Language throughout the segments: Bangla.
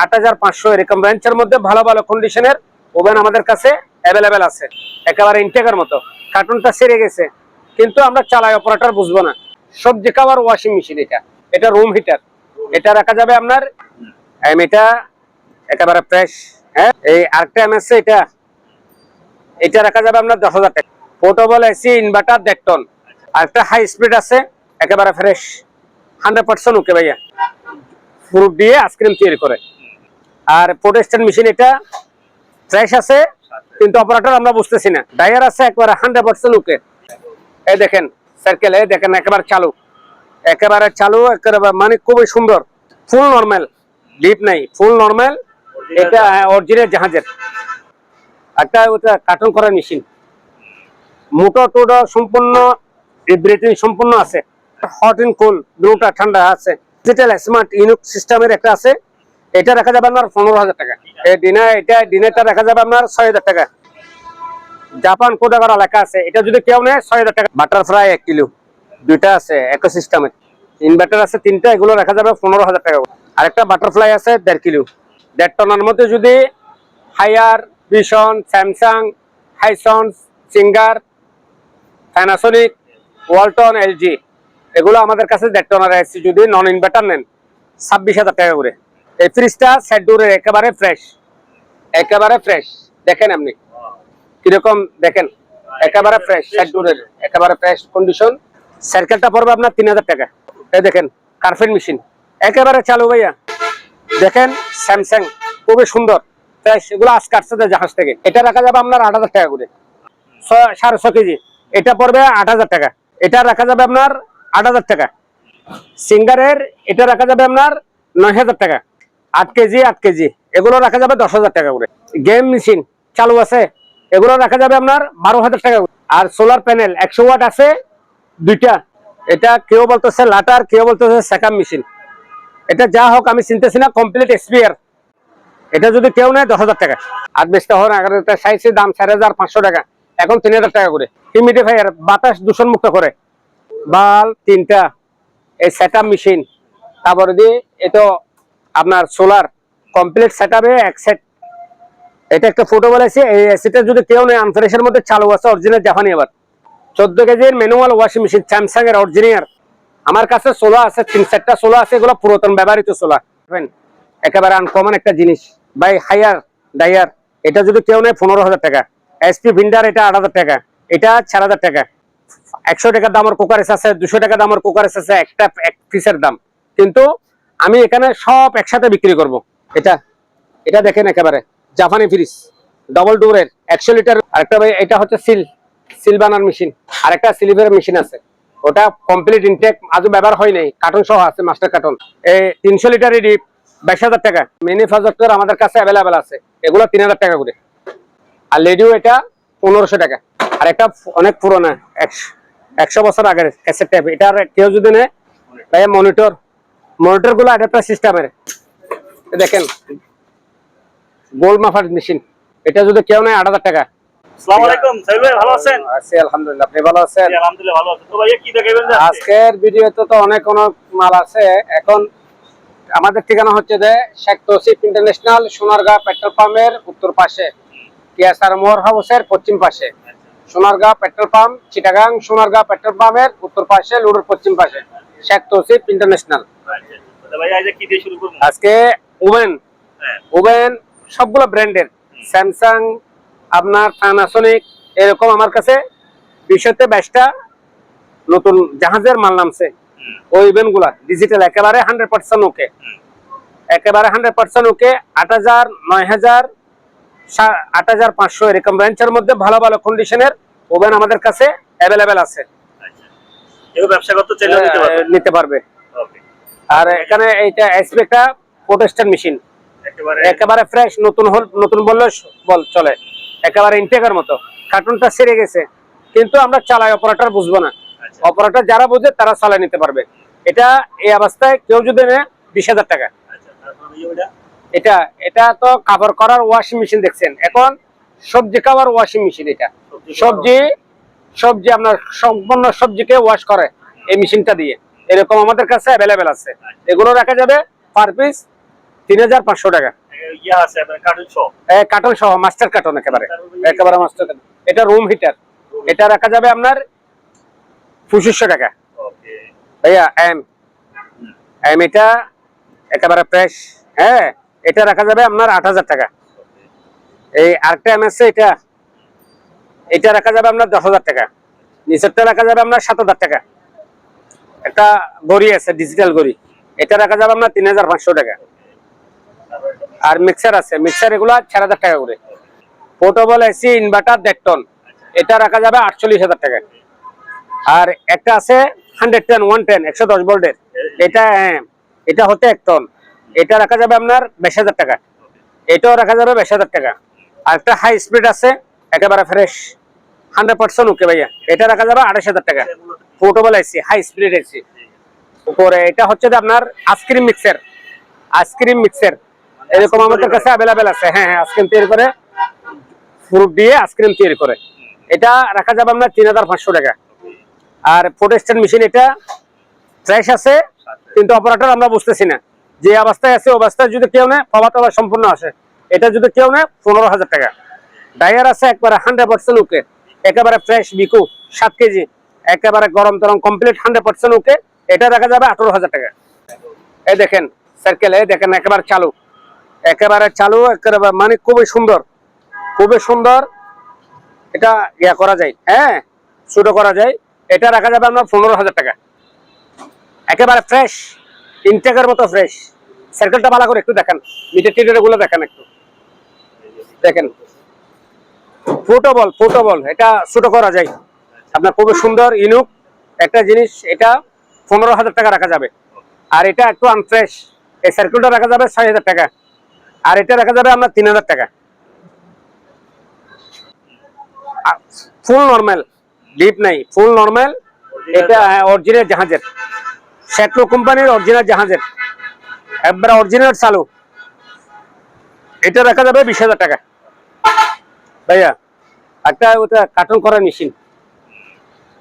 8500 এরকম রেঞ্জের মধ্যে ভালো ভালো কন্ডিশনের ওভেন আমাদের কাছে অ্যাভেলেবেল আছে। একেবারে ইনটেকের মতো, কার্টুনটা সেরে গেছে কিন্তু আমরা চালাই, অপারেটর বুঝবো না। সবজি খাবার ওয়াশিং মেশিন, এটা রুম হিটার, এটা রাখা যাবে আপনার, এটা একেবারে ফ্রেশ। হ্যাঁ, এই আরেকটা এমএস, এটা রাখা যাবে আপনার 10,000 টাকা। পোর্টেবল এসি ইনভার্টার দেখটন, আরেকটা হাই স্পিড আছে, একেবারে ফ্রেশ 100% ওকে ভাইয়া, ফ্রুট দিয়ে আইসক্রিম তৈরি করে। আর প্রোটেস্ট্যান্ট মেশিন, এটা ফ্রেশ আছে কিন্তু অপারেটর আমরা বুঝতেছি না। ডায়ার আছে একবারে 100% ওকে। এই দেখেন সার্কেল, এই দেখেন একেবারে চালু, একেবারে চালু, একেবারে মানে খুবই সুন্দর, ফুল নরমাল, ডিপ নাই, ফুল নরমাল। এটা অরিজিনাল জাহাজের একটা ওটা কার্টুন করার মেশিন, মোটর টোটো সম্পূর্ণ, ব্রেথিং সম্পূর্ণ আছে, হট এন্ড কুল দুটো ঠান্ডা আছে। ডিজিটাল স্মার্ট ইউনিক সিস্টেমের একটা আছে, এটা রাখা যাবে আপনার 15,000 টাকা। এই ডিনারটা রাখা যাবে আপনার 6,000 টাকা। জাপান কোডাগারা লেখা আছে, এটা যদি কেউ নেয় 6,000 টাকা। বাটারফ্লাই 1 কিলো, দুইটা আছে একো সিস্টেমের। ইনভার্টার আছে 3টা, এগুলো রাখা যাবে 15,000 টাকা। আরেকটা বাটারফ্লাই আছে 1.5 কিলো, 1.5 টনের মধ্যে। যদি Haier, Vision, Samsung, Hisense, Singer, Panasonic, Walton, LG, এগুলো আমাদের কাছে 1.5 টনের আছে। যদি নন ইনভার্টার নেন 26,000 টাকা করে। এই ফ্রিজটা সেট ডোরের, একেবারে ফ্রেশ, একেবারে ফ্রেশ। দেখেন আপনি কিরকম, দেখেন একেবারে ফ্রেশ, সেট ডোরের একেবারে ফ্রেশ কন্ডিশন। সার্কেলটা পড়বে আপনার 3,000 টাকা। এই দেখেন কার্পেট মেশিন, একেবারে চালু ভাইয়া। দেখেন স্যামসাং, খুবই সুন্দর ফ্রেশ, এগুলো আজকে আসছে জাহাজ থেকে। এটা রাখা যাবে আপনার 8,000 টাকা করে, 650 কেজি। এটা পড়বে 8,000 টাকা। এটা রাখা যাবে আপনার 8,000 টাকা। সিঙ্গারের এটা রাখা যাবে আপনার 9,000 টাকা। 8 কেজি 8 কেজি, এগুলো রাখা যাবে 10,000 টাকা করে। গেম মেশিন চালু আছে, এগুলো রাখা যাবে আপনার 12,000 টাকা করে। আর সোলার প্যানেল 100 ওয়াট আছে দুইটা। এটা কেউ বলতেছে লাটার, কেউ বলতেছে সেকাম মেশিন, এটা যা হোক আমি চিনতেছি না, কমপ্লিট এক্সপিয়ার। এটা যদি কেউ নেয় 10,000 টাকা। আর বেচতে হয় না, সাইজের দাম 4,500 টাকা, এখন 3,000 টাকা করে। হিউমিডিফায়ার, বাতাস দূষণ মুক্ত করে। বাল 3টা, এই সেটআপ মেশিন, তারপরে দিয়ে এটা আপনার সোলার কমপ্লিট সেটআপে এক সেট। এটা একটা ফটো বলেছে, এই এসিটা যদি কেউ নেয় আনফ্রেশের মধ্যে চালু আছে, অরিজিনাল জাপানি। আবার 14 কেজির ম্যানুয়াল ওয়াশিং মেশিন, স্যামসাং এর অরিজিনাল। আমার কাছে সোলা আছে, 3-4টা সোলা আছে, এগুলো পুরাতন ব্যবহৃত সোলা, একেবারে আনকমন একটা জিনিস ভাই। হায়ার ডায়ার, এটা যদি কেউ নেয় 15,000 টাকা। এসপি ভিন্ডার, এটা 8,000 টাকা, এটা 4,000 টাকা। 100 টাকা দামের কুকারেস আছে, 200 টাকা দামের কুকারেস আছে, একটা এক পিসের দাম। কিন্তু আমি এখানে সব একসাথে বিক্রি করব। এটা দেখেন একেবারে জাপানি ফ্রিজ, ডবল ডোরের, 100 লিটার। আরেকটা ভাই, এটা হচ্ছে সিল বানার মেশিন, আরেকটা স্লিভের মেশিন আছে, ওটা কমপ্লিট ইনটেক, আজও ব্যবহার হয় নাই, কার্টন সহ আছে, মাস্টার কার্টন। এই 300 লিটার ডিপ 22,000 টাকা। মিনি প্রজেক্টর আমাদের কাছে অ্যাভেলেবেল আছে, এগুলো 3,000 টাকা করে। আর লেডিও এটা 1,500 টাকা। আর একটা অনেক পুরোনো, 100 বছর আগের ক্যাসেট টেপ। এটার কেউ যদি নেয় ভাই, মনিটর গুলো অ্যাডাপ্টার সিস্টেমের। দেখেন গোল্ড মাফার মেশিন, এটা যদি কেউ নেয় 8,000 টাকা। আসসালামু আলাইকুম, সাইদ ভাই ভালো আছেন? আছি আলহামদুলিল্লাহ, আপনি ভালো আছেন? জি আলহামদুলিল্লাহ ভালো আছি। তো ভাইয়া কি দেখাবেন আজকের ভিডিওতে? তো অনেক মাল আছে। এখন আমাদের ঠিকানা হচ্ছে যে শেখ তৌসিফ ইন্টারন্যাশনাল, সোনারগাঁ পেট্রোল পাম্পের উত্তর পাশে, কিয়াসার মোর হাউসের পশ্চিম পাশে। Sonargaon petrol pump, Chittagong Sonargaon petrol পাম্পের উত্তর পাশে, লুডুর পশ্চিম পাশে, শেখ তৌসিফ ইন্টারন্যাশনাল। ভাইয়া আজ কি দিয়ে শুরু করব? আজকে ওভেন সবগুলো ব্র্যান্ডের, স্যামসাং, আপনার প্যানাসোনিক, এরকম আমার কাছে 20-22টা নতুন জাহাজের মাল নামছে। ওই ইভেন্ট গুলা ডিজিটাল, একেবারে 100% ওকে, একেবারে 100% ওকে। 8,000, 9,000, 8,500 এরকম রেঞ্জের মধ্যে ভালো ভালো কন্ডিশনের ওভেন আমাদের কাছে অ্যাভেলেবেল আছে। এও ব্যবসা করতে চাইলে নিতে পারবে। আর এখানে এইটা এসপেক্টা প্রোটেস্ট্যান্ট মেশিন, একেবারে ফ্রেশ, নতুন বললে চলে, একেবারে ইনটেকের মতো। কার্টুনটা সেরে গেছে কিন্তু আমরা চালাই, অপারেটর বুঝবো না। অপারেটর যারা বুঝে তারা চালাই নিতে পারবে। এটা এই অবস্থায় কেউ যদি নেয় 20,000 টাকা। এটা তো কাভার করার ওয়াশিং মেশিন দেখছেন, এখন সবজি কাভার ওয়াশিং মেশিন। এটা সবজি আপনার সম্পূর্ণ সবজিকে ওয়াশ করে এই মেশিনটা দিয়ে, এরকম আমাদের কাছে অ্যাভেলেবেল আছে। এগুলো রাখা যাবে পার পিস 3,500 টাকা। ইয়া আছে আপনার কার্টুন সহ। কার্টন সহ, মাস্টার কার্টন একেবারে মাস্টার কার্টন। এটা রুম হিটার, এটা রাখা যাবে আপনার 2500 টাকা। ওকে। ভাইয়া এম এটা একেবারে ফ্রেশ। হ্যাঁ, এটা রাখা যাবে আপনার 8,000 টাকা। এই আরেকটা এম আছে, এটা রাখা যাবে আপনার 10,000 টাকা। নিচেরটা রাখা যাবে আপনার 7,000 টাকা। একটা গড়ি আছে, ডিজিটাল গড়ি, এটা রাখা যাবে আপনার 3,500 টাকা। আর মিক্সার আছে, মিক্সার এগুলো 4,000 টাকা করে। পোর্টেবল এসি ইনভার্টার 1.5 টন, এটা রাখা যাবে 48,000 টাকা। আর একটা আছে 110 ভোল্টের, এটা হতে 1 টন, এটা রাখা যাবে আপনার 20,000 টাকা। এটাও রাখা যাবে 20,000 টাকা। আর একটা হাই স্পিড আছে, একেবারে ফ্রেশ 100% ওকে ভাইয়া, এটা রাখা যাবে 28,000 টাকা। Portable AC, high speed AC. উপরে এটা হচ্ছে যে আপনার আইসক্রিম মিক্সার, এরকম আমাদের কাছে অ্যাভেলেবেল আছে। হ্যাঁ, আইসক্রিম তৈরি করে, ফ্রুট দিয়ে আইসক্রিম তৈরি করে। এটা রাখা যাবে আপনার 3,500 টাকা। আর ফটোস্ট্যাট মেশিন, এটা ফ্রেশ আছে, কিন্তু অপারেটর আমরা বুঝতেছি না যে অবস্থায় আছে। অবস্থায় যদি কেউ নেয়, পাওয়া সম্পূর্ণ আসে। এটা যদি কেউ নেয় 15,000 টাকা। ডায়ার আছে একবারে 100% ওকে, একেবারে ফ্রেশ বিকু 7 কেজি, একেবারে গরম তরম কমপ্লিট 100% ওকে। এটা রাখা যাবে 18,000 টাকা। এই দেখেন সার্কেল, এই দেখেন একেবারে চালু, একেবারে মানে খুবই সুন্দর। এটা ইয়া করা যায়, হ্যাঁ, ছোট করা যায়। এটা রাখা যাবে আপনার 15,000 টাকা। একেবারে ফ্রেশ, ইনটেকের মতো ফ্রেশ। সার্কেলটা ভালো করে একটু দেখেন, মিটার গুলো দেখেন একটু, দেখেন পোর্টেবল, এটা ছোট করা যায় আপনার। খুবই সুন্দর ইউনিক একটা জিনিস। এটা 15,000 টাকা রাখা যাবে। আর এটা একটু আনফ্রেশ, এই সার্কেলটা রাখা যাবে 6,000 টাকা। আর এটা রাখা যাবে আপনার 3,000 টাকা। ফুল নরমাল, ডিপ নাই, ফুল নরমাল। এটা অরিজিনাল জাহাজের, শেট্রো কোম্পানির অরিজিনাল জাহাজের, একবারে অরিজিনাল চালু। এটা রাখা যাবে 20,000 টাকা। ভাইয়া একটা ওটা কার্টন করা মেশিন,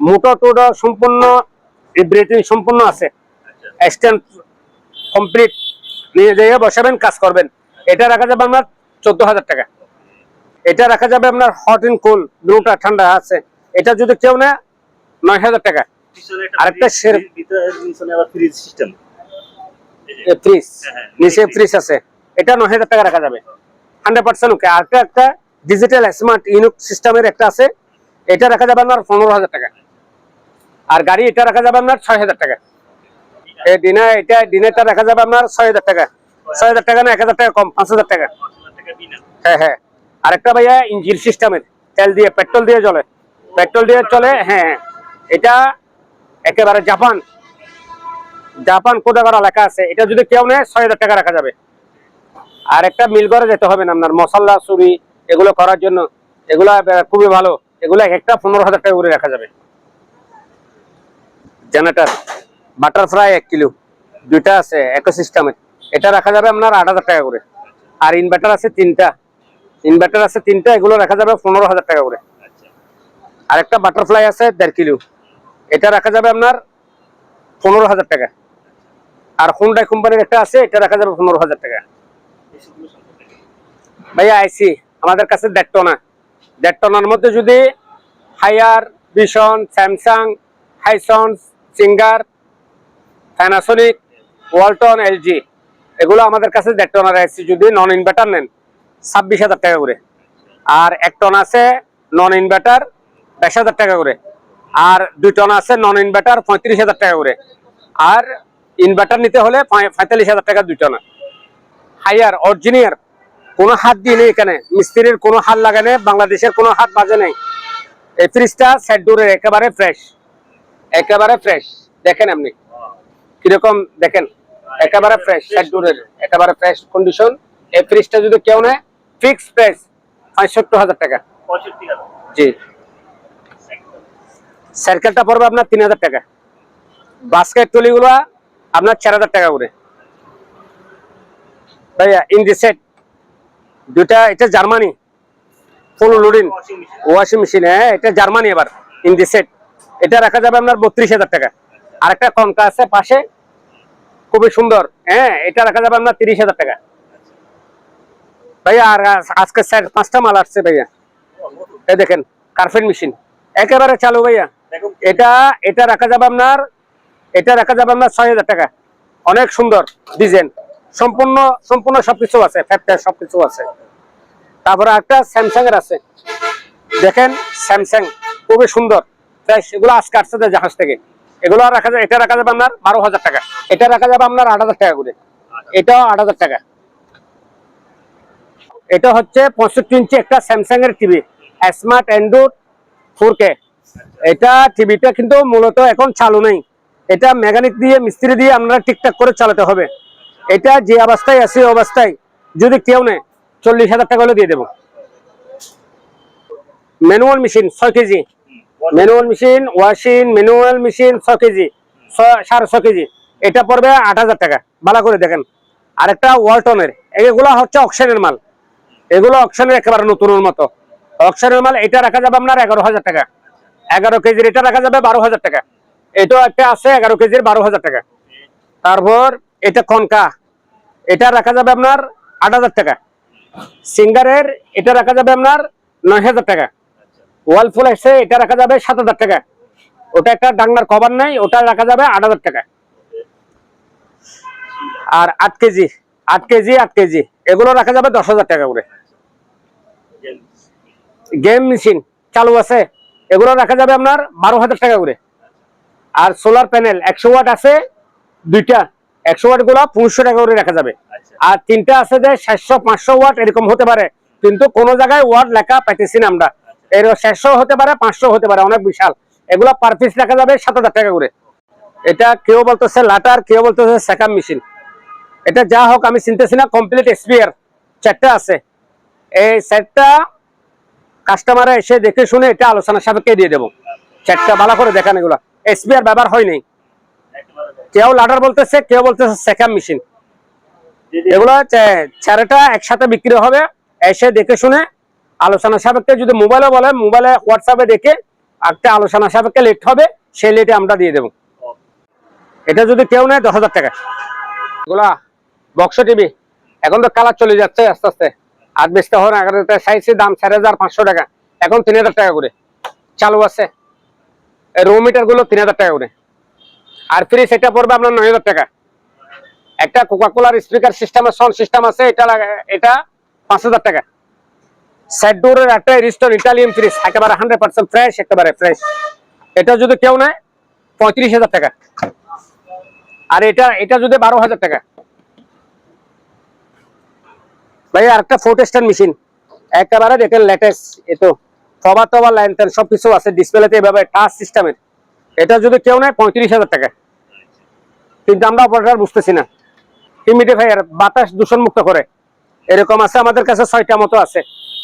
মোটর টোটর সম্পূর্ণ, ব্রেথিং সম্পূর্ণ আছে, স্ট্যান্ড কমপ্লিট, নিয়ে যেয়ে বসাবেন, কাজ করবেন। এটা রাখা যাবে আপনার 14,000 টাকা। এটা রাখা যাবে আপনার হট এন্ড কুল, দুটা ঠান্ডা আছে। এটা যদি কেউ নেয় 9,000 টাকা। আরেকটা ফ্রিজ সিস্টেম, ফ্রিজ, নিচে ফ্রিজ আছে, এটা 9,000 টাকা রাখা যাবে 100% ওকে। আর একটা ডিজিটাল স্মার্ট ইউনিক সিস্টেমের একটা আছে, এটা রাখা যাবে আপনার 15,000 টাকা। আর গাড়ি এটা রাখা যাবে আপনার 6,000 টাকা। এই ডিনারটা রাখা যাবে আপনার 6,000 টাকা। 6,000 টাকা না, 1,000 টাকা কম, 5,000 টাকা। হ্যাঁ। আরেকটা ভাইয়া ইঞ্জিন সিস্টেমের, তেল দিয়ে, পেট্রোল দিয়ে চলে। হ্যাঁ, এটা একেবারে জাপান কোডা করা লেখা আছে। এটা যদি কেউ নেয় 6,000 টাকা রাখা যাবে। আর একটা মিল করে যেতে হবে না আপনার, মশলা চুরি এগুলো করার জন্য, এগুলা খুবই ভালো। এগুলো একটা 15,000 টাকা করে রাখা যাবে। জেনারেটর বাটারফ্লাই 1 কিলো, দুইটা আছে একই সিস্টেমের, এটা রাখা যাবে আপনার 8,000 টাকা করে। আর ইনভার্টার আছে তিনটা, এগুলো রাখা যাবে 15,000 টাকা করে। আর একটা বাটারফ্লাই আছে 1.5 কিলো, এটা রাখা যাবে আপনার 15,000 টাকা। আর হুন্ডাই কোম্পানির একটা আছে, এটা রাখা যাবে 15,000 টাকা। ভাইয়া আইসি আমাদের কাছে 1.5 টনার মধ্যে যদি Haier, Vision, Samsung, Hisense, Singer, Panasonic, Walton, LG, এগুলো আমাদের কাছে 1.5 টনার আইসি যদি নন ইনভার্টার নেন 26,000 টাকা করে। আর 1 টন আছে নন ইনভার্টার 22,000 টাকা করে। আর 2 টন আছে নন ইনভার্টার 35,000 টাকা করে। আর ইনভার্টার নিতে হলে 45,000 টাকা 2 টনা। হায়ার অরিজিনাল, কোনো হাত দিয়ে নেই এখানে, মিস্ত্রির কোনো হাত লাগে নেই, বাংলাদেশের কোনো হাত বাজে নেই। এই ফ্রিজটা সেট ডোরের, একেবারে ফ্রেশ। দেখেন আপনি কিরকম, দেখেন একেবারে ফ্রেশ, সেট ডোরের একেবারে ফ্রেশ কন্ডিশন। এই ফ্রিজটা যদি কেউ নেয় ফিক্স প্রাইস 65,000 টাকা। জি। সার্কেলটা পড়বে আপনার 3,000 টাকা। বাস্কেট টলিগুলো আপনার 4,000 টাকা করে। ভাইয়া ইন্ডি সেট দুটা, এটা জার্মানি ফুল লোডিং ওয়াশিং মেশিন। হ্যাঁ, এটা জার্মানি। এবার ইন্ডি সেট, এটা রাখা যাবে আপনার 32,000 টাকা। আরেকটা কনকা আছে পাশে, খুবই সুন্দর। হ্যাঁ, এটা রাখা যাবে আপনার 30,000 টাকা। ভাইয়া আর আজকে 4-5টা মাল আসছে ভাইয়া। এই দেখেন কার্পেট মেশিন একেবারে চালু ভাইয়া। দেখুন এটা রাখা যাবে আপনার 6,000 টাকা। অনেক সুন্দর ডিজাইন, সম্পূর্ণ সবকিছু আছে, ফ্যাক্টর সবকিছু আছে। তারপরে একটা স্যামসাং এর আছে, দেখেন স্যামসাং খুবই সুন্দর ফ্রেশ। এগুলো আজকে আসছে জাহাজ থেকে। এগুলো রাখা যাবে, এটা রাখা যাবে আপনার 12,000 টাকা। এটা রাখা যাবে আপনার 8,000 টাকা করে। এটাও 8,000 টাকা। এটা হচ্ছে 65 ইঞ্চি একটা স্যামসাং এর টিভি, স্মার্ট অ্যান্ড্রয়েড 4K। এটা টিভিটা কিন্তু মূলত এখন চালু নেই। এটা মেকানিক দিয়ে মিস্ত্রি দিয়ে আপনারা ঠিকঠাক করে চালাতে হবে। এটা যে অবস্থায় আছে অবস্থায় যদি কেউ নেয় 40,000 টাকা হলে দিয়ে দেবো। Manual machine 6 KG, manual machine washing manual machine 6 KG, 6.5 KG. এটা পড়বে 8,000 টাকা। ভালো করে দেখেন। আরেকটা ওয়ালটনের, এগুলো হচ্ছে অকশনের মাল। এগুলো অকশনের একেবারে নতুনের মতো অকশনের মাল। এটা রাখা যাবে আপনার 11,000 টাকা। 11 কেজির এটা রাখা যাবে 12,000 টাকা। এটাও একটা আছে 11 কেজির 12,000 টাকা। তারপর এটা কনকা, এটা রাখা যাবে আপনার 8,000 টাকা। সিঙ্গারের এটা রাখা যাবে আপনার 9,000 টাকা। ওয়ালফুল আছে, এটা রাখা যাবে 7,000 টাকা। ওটা একটা ডাঙ্গার কভার নাই, ওটা রাখা যাবে 8,000 টাকা। আর 8 কেজি এগুলো রাখা যাবে 10,000 টাকা করে। গেম মেশিন চালু আছে, এগুলো রাখা যাবে আপনার 12,000 টাকা করে। আর সোলার প্যানেল 100 ওয়াট আছে দুইটা, 100 ওয়াট গুলো 500 টাকা করে রাখা যাবে। আর তিনটা আছে যে 700-500 ওয়াট এরকম হতে পারে, কিন্তু কোন জায়গায় ওয়াট লেখা পাইতেছি না আমরা। এর 700 হতে পারে, 500 হতে পারে, অনেক বিশাল। এগুলো পার পিস রাখা যাবে 7,000 টাকা করে। এটা কেউ বলতেছে লাটার, কেউ বলতেছে সেকাম মেশিন। এটা যা হোক আমি চিনতেছি না। কমপ্লিট স্পিয়ার 4টা আছে। এই সেটটা কাস্টমারে এসে দেখে শুনে এটা আলোচনা সাপেক্ষে দিয়ে দেবো। 4টা ভালো করে দেখেন, এগুলো স্পিয়ার ব্যবহার হয়নি। কেউ লাটার বলতেছে, কেউ বলতেছে সেকাম মেশিন। এগুলো 4টা একসাথে বিক্রি হবে। এসে দেখে শুনে আলোচনা সাপেক্ষে, যদি মোবাইলে বলে মোবাইলে হোয়াটসঅ্যাপে দেখে একটা আলোচনা সাপেক্ষে লেট হবে, সেই লেটে আমরা দিয়ে দেবো। এটা যদি কেউ নেয় 10,000 টাকা। এগুলা বক্স টিভি, এখন তো কালার চলে যাচ্ছে আস্তে আস্তে। আর বেচতে হয় না, সাইজের দাম 4,500 টাকা, এখন 3,000 টাকা করে চালু আছে। রুম মিটার গুলো 3,000 টাকা করে। আর ফ্রিজ এটা পড়বে আপনার 9,000 টাকা। একটা কোকাকোলার স্পিকার সিস্টেম সাউন্ড সিস্টেম আছে, এটা 5,000 টাকা। সেট ডোরের একটা রিস্টোন ইটালিয়ান ফ্রিজ, একেবারে 100% ফ্রেশ, একেবারে ফ্রেশ। এটা যদি কেউ নেয় 35,000 টাকা। আর এটা যদি 12,000 টাকা। ভাই আরেকটা ফটো স্ট্যান্ড মেশিন, একেবারে দেখেন লেটেস্ট। এতো কভার লাইন টেন সবকিছু আছে, ডিসপ্লেতে এভাবে টাচ সিস্টেমের। এটা যদি কেউ নেয় 35,000 টাকা। কিন্তু আমরা অপারেটর বুঝতেছি না। হিউমিডিফায়ার বাতাস দূষণ মুক্ত করে, এরকম আছে আমাদের কাছে 6টা মতো আছে।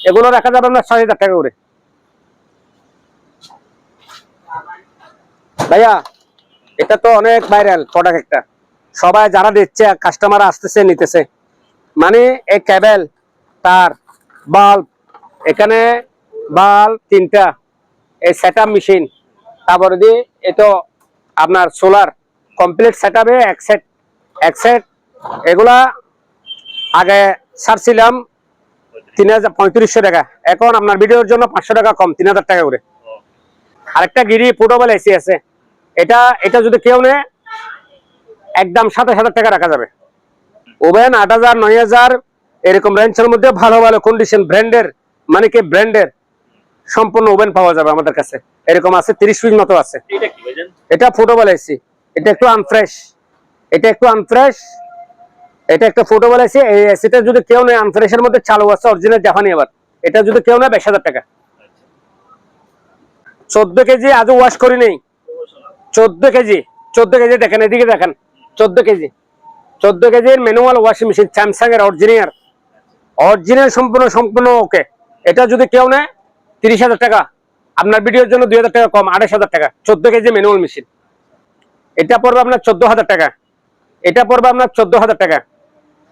এগুলো রাখা যাবে আমরা 6,000 টাকা করে। ভাইয়া এটা তো অনেক ভাইরাল প্রোডাক্ট একটা, সবাই যারা দিচ্ছে কাস্টমার আসতেছে নিতেছে। মানে এই কেবল, তার, বাল্ব, এখানে বাল্ব 3টা, এই সেটআপ মেশিন, তারপরে দিয়ে এটা আপনার সোলার কমপ্লিট সেটআপে এক সেট। এগুলা আগে ছাড়ছিলাম 3,3500 টাকা, এখন আপনার ভিডিওর জন্য 500 টাকা কম, 3,000 টাকা করে। আরেকটা গিরি পোর্টেবল এসি আছে, এটা যদি কেউ নেয় একদম 27,000 টাকা রাখা যাবে। ওভেন 8,000 9,000 এরকম রেঞ্জের মধ্যে ভালো ভালো কন্ডিশন ব্র্যান্ডের, মানে কি ব্র্যান্ডের সম্পূর্ণ ওভেন পাওয়া যাবে আমাদের কাছে। এরকম আছে 30 পিস মতো আছে। এটা কি ভাইজান? এটা পোর্টেবল এসি, এটা একটু আনফ্রেশ, এটা একটা পোর্টেবল এসি। এই এসিটা যদি কেউ নেয় আনফ্রেশের মধ্যে চালু আছে, অরিজিনাল জাপানি। আবার এটা যদি কেউ নেয় 20,000 টাকা। 14 কেজি আজও ওয়াশ করি নেই। 14 কেজি দেখেন, এদিকে দেখেন। 14 কেজির ম্যানুয়াল ওয়াশিং মেশিন, স্যামসাং এর অরিজিনাল সম্পূর্ণ ওকে। এটা যদি কেউ নেয় 30,000 টাকা। আপনার ভিডিওর জন্য 2,000 টাকা কম, 28,000 টাকা। 14 কেজি ম্যানুয়াল মেশিন, এটা পড়বে আপনার 14,000 টাকা। এটা পড়বে আপনার 14,000 টাকা।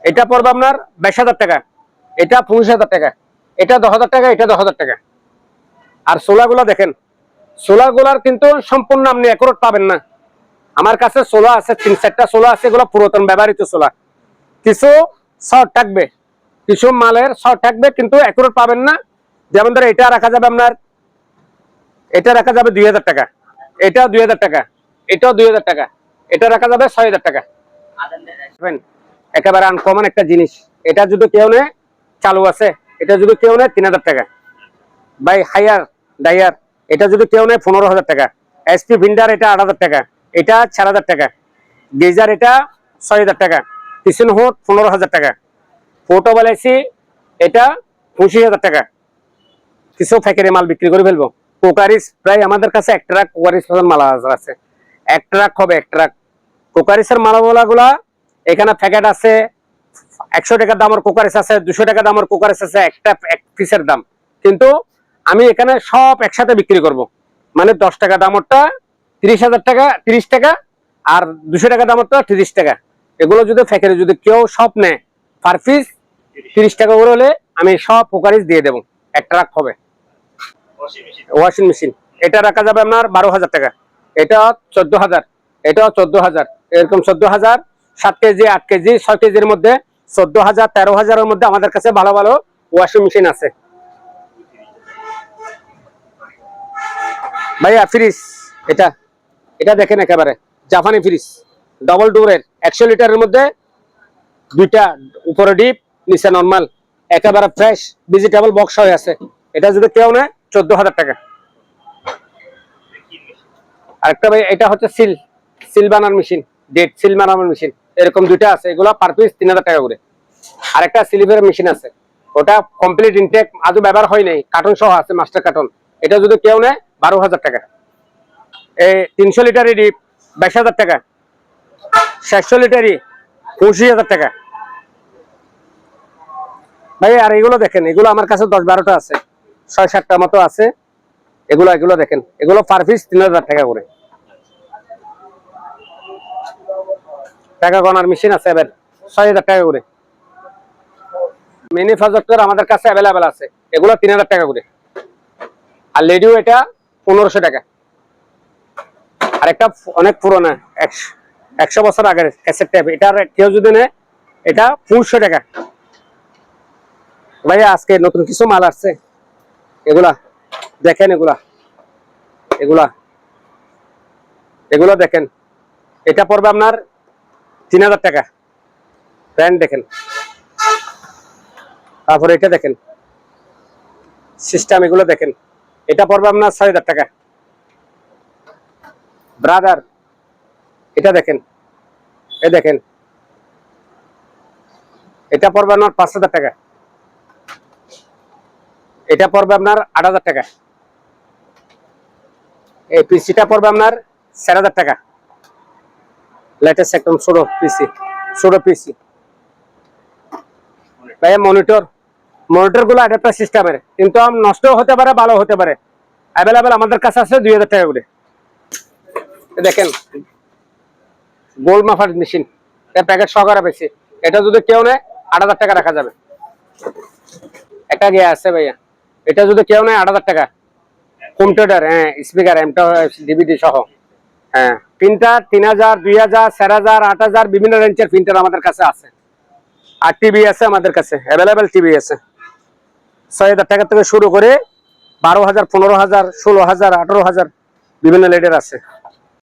এটা পড়বে আপনার 22,000 টাকা। এটা 25,000 টাকা। এটা 10,000 টাকা। এটা 10,000 টাকা। আর সোলাগুলো দেখেন, সোলাগুলার কিন্তু সম্পূর্ণ আপনি অ্যাকুরেট পাবেন না। আমার কাছে সোলা আছে 3-4টা সোলা আছে, এগুলো পুরাতন ব্যবহৃত সোলা। কিছু শর্ট থাকবে, কিছু মালের শর্ট থাকবে কিন্তু অ্যাকুরেট পাবেন না। যেমন ধরো এটা রাখা যাবে আপনার, এটা রাখা যাবে 2000 টাকা, এটাও 2000 টাকা, এটাও 2000 টাকা, এটা রাখা যাবে 6000 টাকা। একেবারে আনকমন একটা জিনিস। এটা যদি কেউ নেয় চালু আছে, এটা যদি কেউ নেয় 3000 টাকা। বাই হায়ার ডায়ার এটা যদি কেউ নেয় 15000 টাকা। এসপি ভিন্ডার এটা 8000 টাকা, এটা 4000 টাকা। গেজার এটা 6000 টাকা। কিচেন হুড 15000 টাকা। পোর্টেবল এসি এটা 25000 টাকা। কিছু ফ্যাক্টরি মাল বিক্রি করে ফেলবো। কোকারিস প্রায় আমাদের কাছে 1 ট্রাক কোকারিস মাল আছে, 1 ট্রাক হবে 1 ট্রাক কোকারিসের মালাগুলা। এখানে প্যাকেট আছে 100 টাকা দামের কোকারিস আছে, 200 টাকা দামের কোকারিস আছে, একটা এক পিসের দাম। কিন্তু আমি এখানে সব একসাথে বিক্রি করব, মানে 10 টাকা দামরটা 30,000 টাকা, 30 টাকা, আর 200 টাকা দামরটা 30 টাকা। এগুলো যদি ফ্যাক্টরি যদি কেউ সব নেয় পার পিস 30 টাকা করে হলে আমি সব কোকারিস দিয়ে দেবো। 1 ট্রাক হবে। ওয়াশিং মেশিন এটা রাখা যাবে আপনার 12,000 টাকা, এটা 14,000, এটাও 14,000, এরকম 14,000, 7 কেজি, 8 কেজি, 6 কেজির মধ্যে 14,000, 13,000 এর মধ্যে আমাদের কাছে ভালো ভালো ওয়াশিং মেশিন আছে। ভাইয়া ফ্রিজ এটা, এটা দেখেন একেবারে জাপানি ফ্রিজ, ডবল ডোরের, 100 লিটারের মধ্যে 2টা, উপরে ডিপ নিচে নরমাল, একেবারে ফ্রেশ ভেজিটেবল বক্স হয়ে আছে। এটা যদি কেউ নেয় 14,000 টাকা। আরেকটা ভাই এটা হচ্ছে সিল বানার মেশিন, ডেট সিল বানানোর মেশিন, এরকম 2টা আছে। এগুলো পার পিস 3000 টাকা করে। আরেকটা স্লিপের মেশিন আছে, ওটা কমপ্লিট ইনটেক, আজও ব্যবহার হয় নাই, কার্টন সহ আছে, মাস্টার কার্টন। এটা যদি কেউ নেয় 12,000 টাকা। এই 300 লিটারের ডিপ 22,000 টাকা। 700 লিটারই 25,000 টাকা। ভাই আর এগুলো দেখেন, এগুলো আমার কাছে 10-12টা আছে, 6-7টা মতো আছে। এগুলো দেখেন, এগুলো পার পিস 3000 টাকা করে। টাকা গণার মেশিন আছে এবার 6,000 টাকা করে। মিনি প্রজেক্টর আমাদের কাছে অ্যাভেলেবেল আছে, এগুলো 3000 টাকা করে। আর লেডিও এটা 1500 টাকা। আর একটা অনেক পুরোনো 100 বছর আগের ক্যাসেট টেপ, এটার কেউ যদি নেয় এটা 500 টাকা। ভাইয়া আজকে নতুন কিছু মাল আসছে, এগুলা দেখেন, এগুলা দেখেন। এটা পড়বে আপনার 3000 টাকা। ব্র্যান্ড দেখেন। তারপরে এটা দেখেন সিস্টেম, এগুলো দেখেন, এটা পড়বে আপনার 6,000 টাকা। ব্রাদার এটা দেখেন, দেখেন এটা পড়বে আপনার 5,000 টাকা। এটা পড়বে আপনার 8,000 টাকা। এই পিসিটা পড়বে আপনার 4,000 টাকা। লেটেস্ট একদম ছোট পিসি। ভাই মনিটর গুলো অ্যাডাপ্টার সিস্টেমের, কিন্তু নষ্ট হতে পারে, ভালো হতে পারে। অ্যাভেলেবেল আমাদের কাছে আছে 2,000 টাকা করে। দেখেন গোল্ড মাফার মেশিন, প্যাকেট সহকারে পেয়েছি। এটা যদি কেউ নেয় 8,000 টাকা রাখা যাবে। একটা গিয়ে আছে ভাইয়া, এটা যদি কেউ নেয় 8,000 টাকা। কম্পিউটার, হ্যাঁ, স্পিকার, ডিভিডি সহ, হ্যাঁ, প্রিন্টার 3,000, 2,000, 4,000, 8,000 বিভিন্ন রেঞ্জের প্রিন্টার আমাদের কাছে আছে। আর টিভি আছে আমাদের কাছে অ্যাভেলেবেল, টিভি আছে 6,000 টাকা থেকে শুরু করে 12,000, 15,000, 16,000, 18,000 বিভিন্ন লেডের আছে।